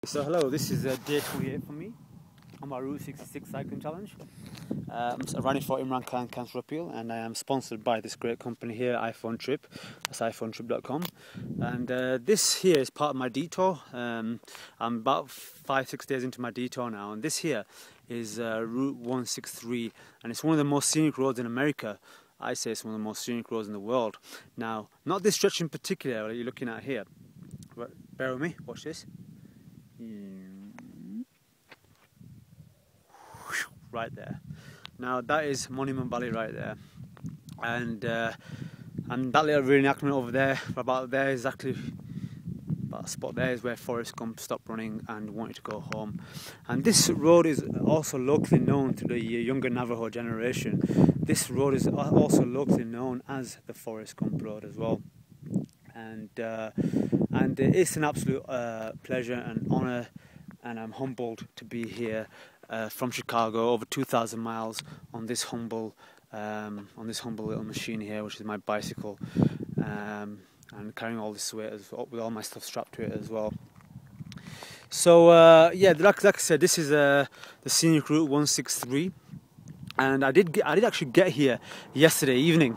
So hello, this is day 28 for me on my Route 66 cycling challenge. I'm running for Imran Cancer Appeal, and I am sponsored by this great company here, iPhone Trip. That's iPhonetrip.com. And this here is part of my detour. I'm about 5-6 days into my detour now, and this here is Route 163, and it's one of the most scenic roads in America. I say it's one of the most scenic roads in the world. Now, not this stretch in particular that you're looking at here, but bear with me, watch this. Right there. Now that is Monument Valley right there, and that little reenactment over there, about there, exactly that spot there is where Forrest Gump stopped running and wanted to go home. And this road is also locally known to the younger Navajo generation. This road is also locally known as the Forrest Gump Road as well. And it's an absolute pleasure and honour, and I'm humbled to be here from Chicago, over 2,000 miles on this humble little machine here, which is my bicycle, and carrying all this weight with all my stuff strapped to it as well. So yeah, like I said, this is the scenic route 163, and I did actually get here yesterday evening.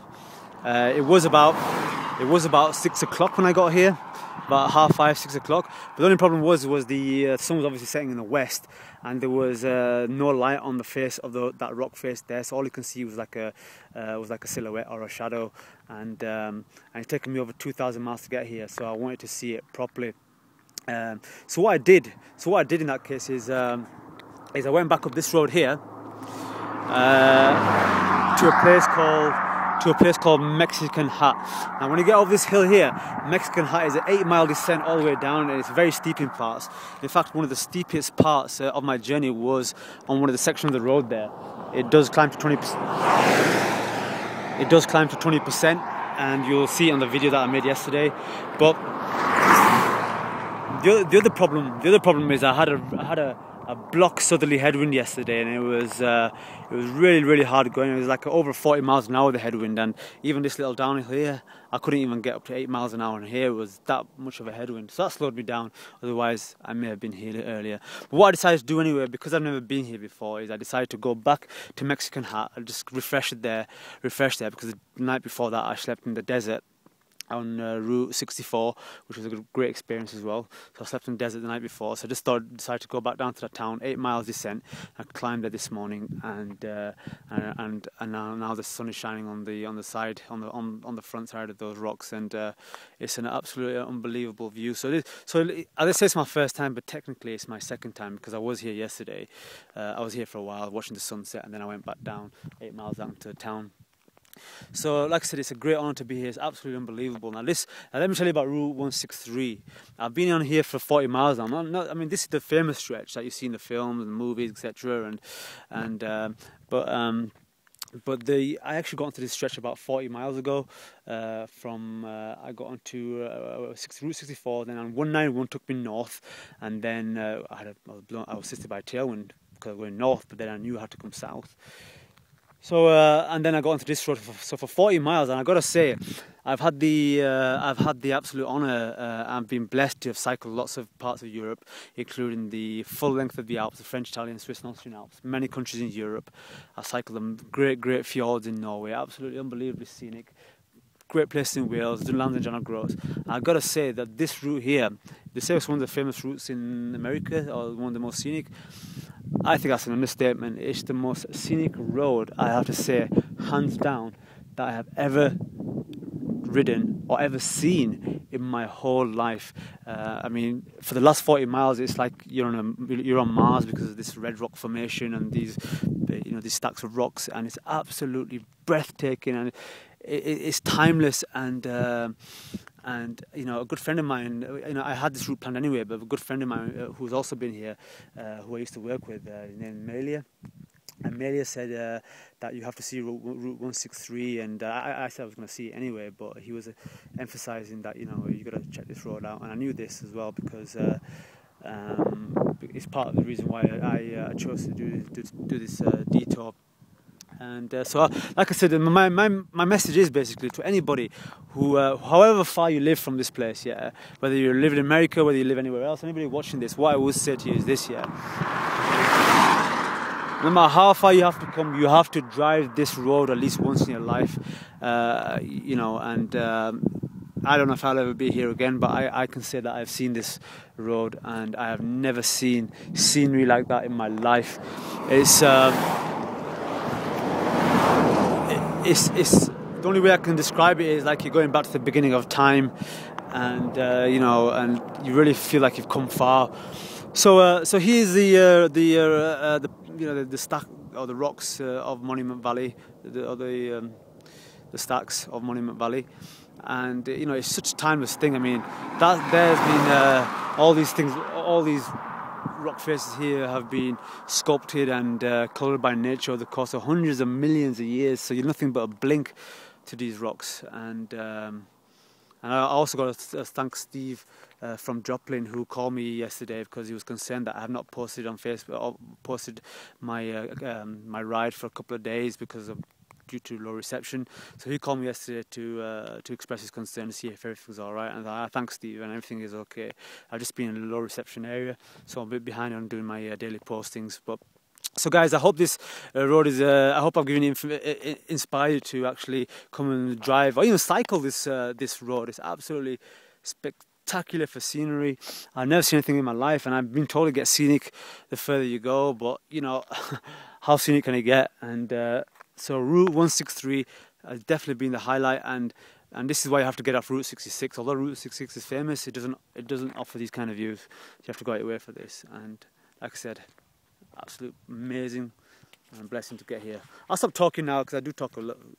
It was about 6 o'clock when I got here, about 5:30, 6 o'clock. But the only problem was the sun was obviously setting in the west, and there was no light on the face of that rock face there. So all you can see was like a silhouette or a shadow, and it's taken me over 2,000 miles to get here. So I wanted to see it properly. So what I did in that case is I went back up this road here to a place called Mexican Hat. Now when you get over this hill here, Mexican Hat is an 8-mile descent all the way down, and it's very steep in parts. In fact, one of the steepest parts of my journey was on one of the sections of the road there. It does climb to 20%. It does climb to 20%, and you'll see it on the video that I made yesterday. But the other problem is I had a block southerly headwind yesterday, and it was really hard going. It was like over 40 miles an hour the headwind, and even this little downhill here, I couldn't even get up to 8 miles an hour, and here was that much of a headwind. So that slowed me down. Otherwise, I may have been here earlier. But what I decided to do anyway, because I've never been here before, is I decided to go back to Mexican Hat and just refresh there, because the night before that I slept in the desert on Route 64, which was a great experience as well. So I slept in the desert the night before, so I just decided to go back down to that town, 8 miles descent. I climbed there this morning, and now the sun is shining on the side, on the front side of those rocks, and it's an absolutely unbelievable view. So as I say, it's my first time, but technically it's my second time, because I was here yesterday. I was here for a while watching the sunset, and then I went back down 8 miles down to the town. So, like I said, it's a great honour to be here. It's absolutely unbelievable. Now, let me tell you about Route 163. I've been on here for 40 miles now. I mean, this is the famous stretch that you see in the films and movies, etc. I actually got onto this stretch about 40 miles ago. I got onto Route 64. Then on 191 took me north, and then I was assisted by a tailwind because I was going north, but then I knew I had to come south. So and then I got onto this road for 40 miles, and I got to say, I've had the absolute honour. I've been blessed to have cycled lots of parts of Europe, including the full length of the Alps, the French, Italian, Swiss, and Austrian Alps. Many countries in Europe. I cycled them great fjords in Norway, absolutely unbelievably scenic. Great places in Wales, Dunlands and John O'Groats. I've got to say that this route here, they say it's one of the famous routes in America, or one of the most scenic. I think that's an understatement. It's the most scenic road, I have to say, hands down, that I have ever ridden or ever seen in my whole life. I mean, for the last 40 miles, it's like you're on Mars because of this red rock formation and these stacks of rocks, and it's absolutely breathtaking, and it's timeless. And a good friend of mine, I had this route planned anyway, but a good friend of mine who's also been here, who I used to work with, named Melia. And Melia said that you have to see Route 163, and I said I was going to see it anyway, but he was emphasising that you got to check this road out, and I knew this as well because it's part of the reason why I chose to do this detour. And so, like I said, my message is basically to anybody who, however far you live from this place, yeah, whether you live in America, whether you live anywhere else, anybody watching this, what I would say to you is this, yeah. No matter how far you have to come, you have to drive this road at least once in your life, you know, and I don't know if I'll ever be here again, but I can say that I've seen this road and I have never seen scenery like that in my life. It's the only way I can describe it is like you're going back to the beginning of time, and you know, and you really feel like you've come far. So here's the stack or the rocks of Monument Valley, the stacks of Monument Valley, and you know, it's such a timeless thing. I mean, that there's been all these things, all these rock faces here have been sculpted and coloured by nature over the course of hundreds of millions of years. So you're nothing but a blink to these rocks. And I also got to thank Steve from Joplin, who called me yesterday because he was concerned that I have not posted on Facebook or posted my my ride for a couple of days because of due to low reception. So he called me yesterday to express his concern, to see if everything's all right, and I thanks Steve, and everything is okay. I've just been in a low reception area, so I'm a bit behind on doing my daily postings. But so guys, I hope this road is I hope I've given you inspired you to actually come and drive or even cycle this this road. It's absolutely spectacular for scenery. I've never seen anything in my life, and I've been told to get scenic the further you go, but you know, how scenic can it get? And so Route 163 has definitely been the highlight, and this is why you have to get off Route 66. Although Route 66 is famous, it doesn't offer these kind of views. You have to go out your way for this, and like I said, absolute amazing and blessing to get here. I'll stop talking now because I do talk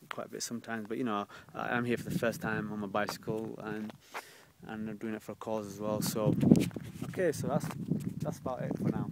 quite a bit sometimes, but you know, I'm here for the first time on my bicycle, and I'm doing it for a cause as well. So okay, so that's about it for now.